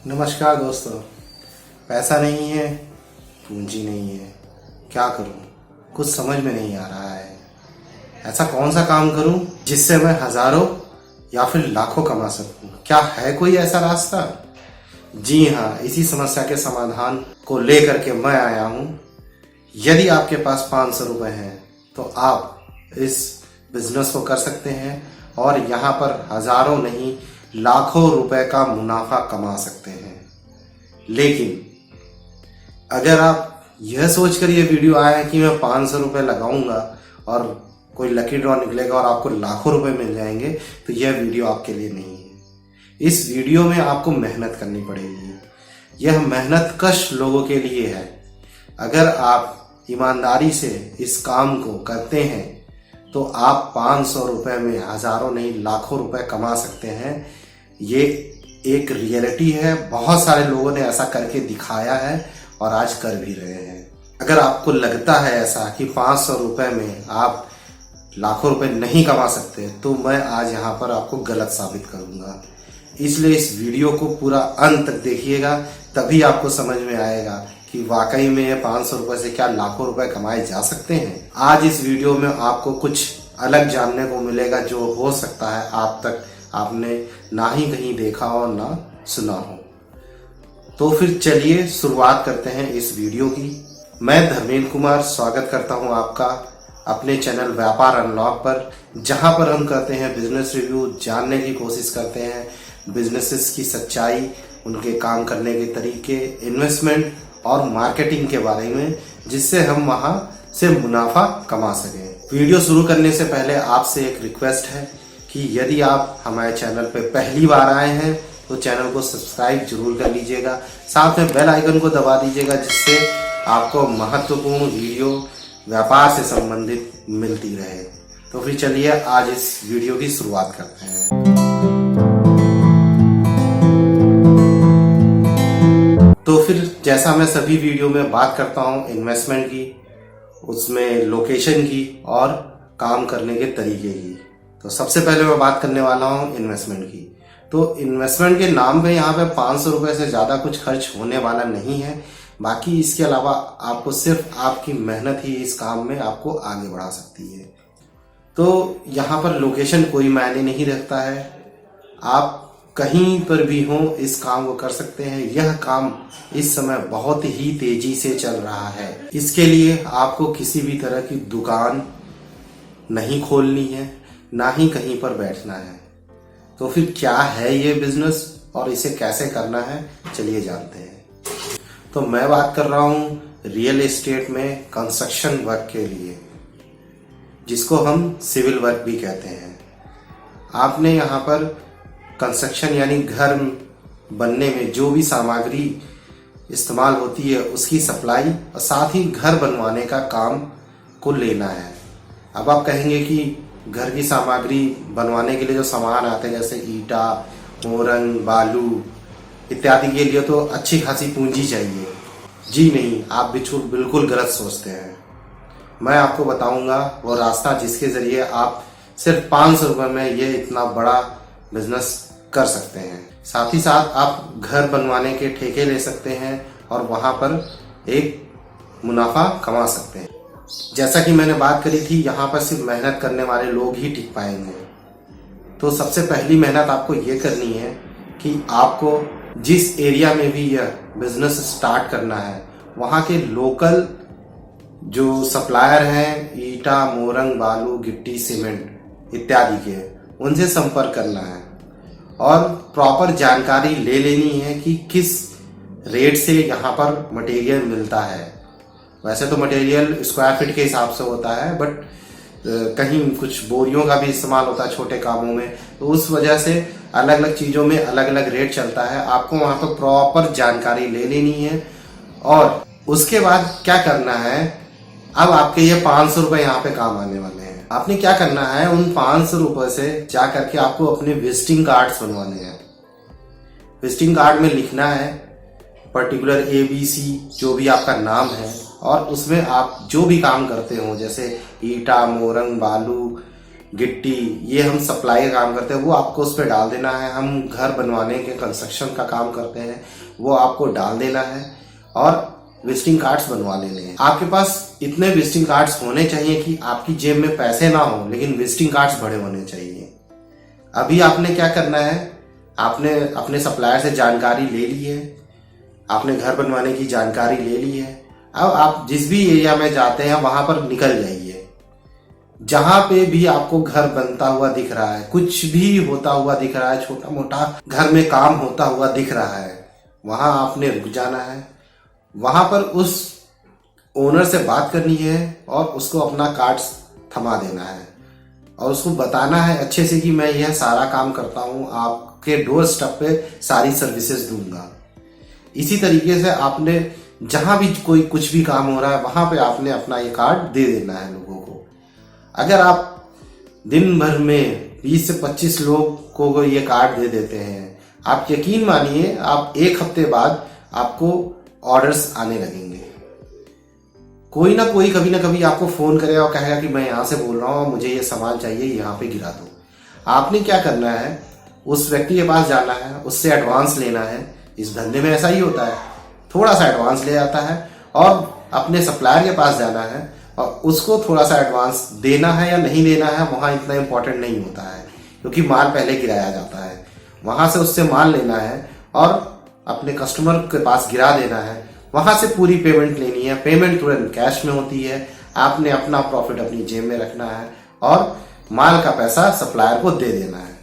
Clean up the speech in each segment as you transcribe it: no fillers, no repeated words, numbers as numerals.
नमस्कार दोस्तों। पैसा नहीं है, पूंजी नहीं है, क्या करूं? कुछ समझ में नहीं आ रहा है। ऐसा कौन सा काम करूं जिससे मैं हजारों या फिर लाखों कमा सकूं? क्या है कोई ऐसा रास्ता? जी हाँ, इसी समस्या के समाधान को लेकर के मैं आया हूं। यदि आपके पास 500 रुपए हैं तो आप इस बिजनेस को कर सकते हैं और यहाँ पर हजारों नहीं लाखों रुपए का मुनाफा कमा सकते हैं। लेकिन अगर आप यह सोचकर ये वीडियो आया कि मैं 500 रुपए लगाऊंगा और कोई लकी ड्रॉ निकलेगा और आपको लाखों रुपए मिल जाएंगे, तो यह वीडियो आपके लिए नहीं है। इस वीडियो में आपको मेहनत करनी पड़ेगी। यह मेहनत कश लोगों के लिए है। अगर आप ईमानदारी से इस काम को करते हैं तो आप 500 रुपए में हजारों नहीं लाखों रुपए कमा सकते हैं। ये एक रियलिटी है। बहुत सारे लोगों ने ऐसा करके दिखाया है और आज कर भी रहे हैं। अगर आपको लगता है ऐसा कि 500 रुपए में आप लाखों रुपए नहीं कमा सकते, तो मैं आज यहाँ पर आपको गलत साबित करूंगा। इसलिए इस वीडियो को पूरा अंत तक देखिएगा, तभी आपको समझ में आएगा कि वाकई में ये 500 रुपए से क्या लाखों रुपए कमाए जा सकते हैं। आज इस वीडियो में आपको कुछ अलग जानने को मिलेगा, जो हो सकता है आप तक आपने ना ही कहीं देखा हो ना सुना हो। तो फिर चलिए शुरुआत करते हैं इस वीडियो की। मैं धर्मेंद्र कुमार स्वागत करता हूं आपका अपने चैनल व्यापार अनलॉक पर, जहां पर हम करते हैं बिजनेस रिव्यू, जानने की कोशिश करते हैं बिजनेसेस की सच्चाई, उनके काम करने के तरीके, इन्वेस्टमेंट और मार्केटिंग के बारे में, जिससे हम वहां से मुनाफा कमा सकें। वीडियो शुरू करने से पहले आपसे एक रिक्वेस्ट है कि यदि आप हमारे चैनल पर पहली बार आए हैं तो चैनल को सब्सक्राइब जरूर कर लीजिएगा, साथ में बेल आइकन को दबा दीजिएगा, जिससे आपको महत्वपूर्ण वीडियो व्यापार से संबंधित मिलती रहे। तो फिर चलिए आज इस वीडियो की शुरुआत करते हैं। तो फिर जैसा मैं सभी वीडियो में बात करता हूं इन्वेस्टमेंट की, उसमें लोकेशन की और काम करने के तरीके की, तो सबसे पहले मैं बात करने वाला हूं इन्वेस्टमेंट की। तो इन्वेस्टमेंट के नाम पे यहाँ पे 500 रुपए से ज्यादा कुछ खर्च होने वाला नहीं है। बाकी इसके अलावा आपको सिर्फ आपकी मेहनत ही इस काम में आपको आगे बढ़ा सकती है। तो यहाँ पर लोकेशन कोई मायने नहीं रखता है, आप कहीं पर भी हो इस काम को कर सकते हैं। यह काम इस समय बहुत ही तेजी से चल रहा है। इसके लिए आपको किसी भी तरह की दुकान नहीं खोलनी है, ना ही कहीं पर बैठना है। तो फिर क्या है ये बिजनेस और इसे कैसे करना है, चलिए जानते हैं। तो मैं बात कर रहा हूं रियल एस्टेट में कंस्ट्रक्शन वर्क के लिए, जिसको हम सिविल वर्क भी कहते हैं। आपने यहाँ पर कंस्ट्रक्शन यानी घर बनने में जो भी सामग्री इस्तेमाल होती है उसकी सप्लाई और साथ ही घर बनवाने का काम को लेना है। अब आप कहेंगे कि घर की सामग्री बनवाने के लिए जो सामान आते हैं, जैसे ईटा, मोरंग, बालू इत्यादि के लिए तो अच्छी खासी पूंजी चाहिए। जी नहीं, आप बिल्कुल गलत सोचते हैं। मैं आपको बताऊंगा वो रास्ता जिसके जरिए आप सिर्फ 500 रुपए में ये इतना बड़ा बिजनेस कर सकते हैं। साथ ही साथ आप घर बनवाने के ठेके ले सकते हैं और वहां पर एक मुनाफा कमा सकते हैं। जैसा कि मैंने बात करी थी, यहाँ पर सिर्फ मेहनत करने वाले लोग ही टिक पाएंगे। तो सबसे पहली मेहनत आपको ये करनी है कि आपको जिस एरिया में भी यह बिजनेस स्टार्ट करना है, वहाँ के लोकल जो सप्लायर हैं ईटा, मोरंग, बालू, गिट्टी, सीमेंट इत्यादि के, उनसे संपर्क करना है और प्रॉपर जानकारी ले लेनी है कि किस रेट से यहाँ पर मटेरियल मिलता है। वैसे तो मटेरियल स्क्वायर फीट के हिसाब से होता है, बट कहीं कुछ बोरियों का भी इस्तेमाल होता है छोटे कामों में, तो उस वजह से अलग अलग चीजों में अलग अलग रेट चलता है। आपको वहां पर प्रॉपर जानकारी ले लेनी है और उसके बाद क्या करना है, अब आपके ये 500 रुपए यहाँ पे काम आने वाले हैं। आपने क्या करना है, उन 500 रुपए से जा करके आपको अपने विजिटिंग कार्ड्स बनवाने हैं। विजिटिंग कार्ड में लिखना है पर्टिकुलर ABC जो भी आपका नाम है, और उसमें आप जो भी काम करते हो, जैसे ईटा, मोरंग, बालू गिट्टी, ये हम सप्लाई का काम करते हैं, वो आपको उस पर डाल देना है। हम घर बनवाने के कंस्ट्रक्शन का काम करते हैं, वो आपको डाल देना है और विजिटिंग कार्ड्स बनवा लेने हैं। आपके पास इतने विजिटिंग कार्ड्स होने चाहिए कि आपकी जेब में पैसे ना हो, लेकिन विजिटिंग कार्ड्स बड़े होने चाहिए। अभी आपने क्या करना है, आपने अपने सप्लायर से जानकारी ले ली है, आपने घर बनवाने की जानकारी ले ली है। अब आप जिस भी एरिया में जाते हैं वहां पर निकल जाइए। जहां पे भी आपको घर बनता हुआ दिख रहा है, कुछ भी होता हुआ दिख रहा है, छोटा मोटा घर में काम होता हुआ दिख रहा है, वहां आपने रुक जाना है। वहां पर उस ओनर से बात करनी है और उसको अपना कार्ड थमा देना है और उसको बताना है अच्छे से कि मैं यह सारा काम करता हूं, आपके डोर स्टेप पे सारी सर्विसेज दूंगा। इसी तरीके से आपने जहां भी कोई कुछ भी काम हो रहा है वहां पे आपने अपना ये कार्ड दे देना है लोगों को। अगर आप दिन भर में 20 से 25 लोग को ये कार्ड दे देते हैं, आप यकीन मानिए आप एक हफ्ते बाद आपको ऑर्डर्स आने लगेंगे। कोई ना कोई कभी ना कभी आपको फोन करेगा और कहेगा कि मैं यहां से बोल रहा हूं, मुझे ये सामान चाहिए, यहां पे गिरा दो। आपने क्या करना है, उस व्यक्ति के पास जाना है, उससे एडवांस लेना है। इस धंधे में ऐसा ही होता है, थोड़ा सा एडवांस ले जाता है और अपने सप्लायर के पास जाना है और उसको थोड़ा सा एडवांस देना है या नहीं देना है, वहां इतना इंपॉर्टेंट नहीं होता है, क्योंकि माल पहले गिराया जाता है। वहां से उससे माल लेना है और अपने कस्टमर के पास गिरा देना है, वहां से पूरी पेमेंट लेनी है। पेमेंट तुरंत कैश में होती है। आपने अपना प्रॉफिट अपनी जेब में रखना है और माल का पैसा सप्लायर को दे देना है।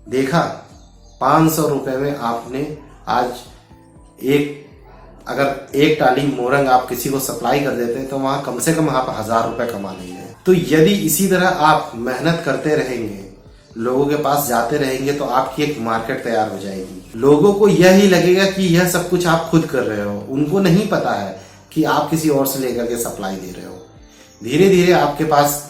देखा, 500 रुपए में आपने आज अगर एक टाली मोरंग आप किसी को सप्लाई कर देते हैं तो वहां कम से कम आप 1000 रुपए कमा लेंगे। तो यदि इसी तरह आप मेहनत करते रहेंगे, लोगों के पास जाते रहेंगे, तो आपकी एक मार्केट तैयार हो जाएगी। लोगों को यही लगेगा कि यह सब कुछ आप खुद कर रहे हो, उनको नहीं पता है कि आप किसी और से लेकर के सप्लाई दे रहे हो। धीरे धीरे आपके पास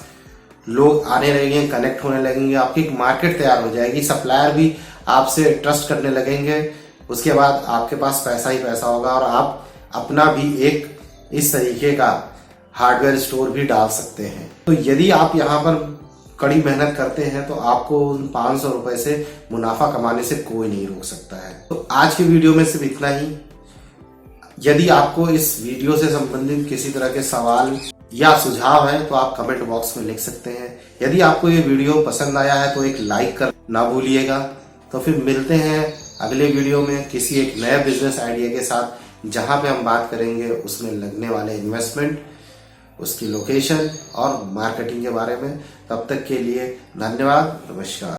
लोग आने लगेंगे, कनेक्ट होने लगेंगे, आपकी एक मार्केट तैयार हो जाएगी। सप्लायर भी आपसे ट्रस्ट करने लगेंगे। उसके बाद आपके पास पैसा ही पैसा होगा और आप अपना भी एक इस तरीके का हार्डवेयर स्टोर भी डाल सकते हैं। तो यदि आप यहाँ पर कड़ी मेहनत करते हैं तो आपको उन 500 रुपए से मुनाफा कमाने से कोई नहीं रोक सकता है। तो आज के वीडियो में सिर्फ इतना ही। यदि आपको इस वीडियो से संबंधित किसी तरह के सवाल या सुझाव है तो आप कमेंट बॉक्स में लिख सकते हैं। यदि आपको ये वीडियो पसंद आया है तो एक लाइक कर ना भूलिएगा। तो फिर मिलते हैं अगले वीडियो में किसी एक नए बिजनेस आइडिया के साथ, जहां पे हम बात करेंगे उसमें लगने वाले इन्वेस्टमेंट, उसकी लोकेशन और मार्केटिंग के बारे में। तब तक के लिए धन्यवाद, नमस्कार।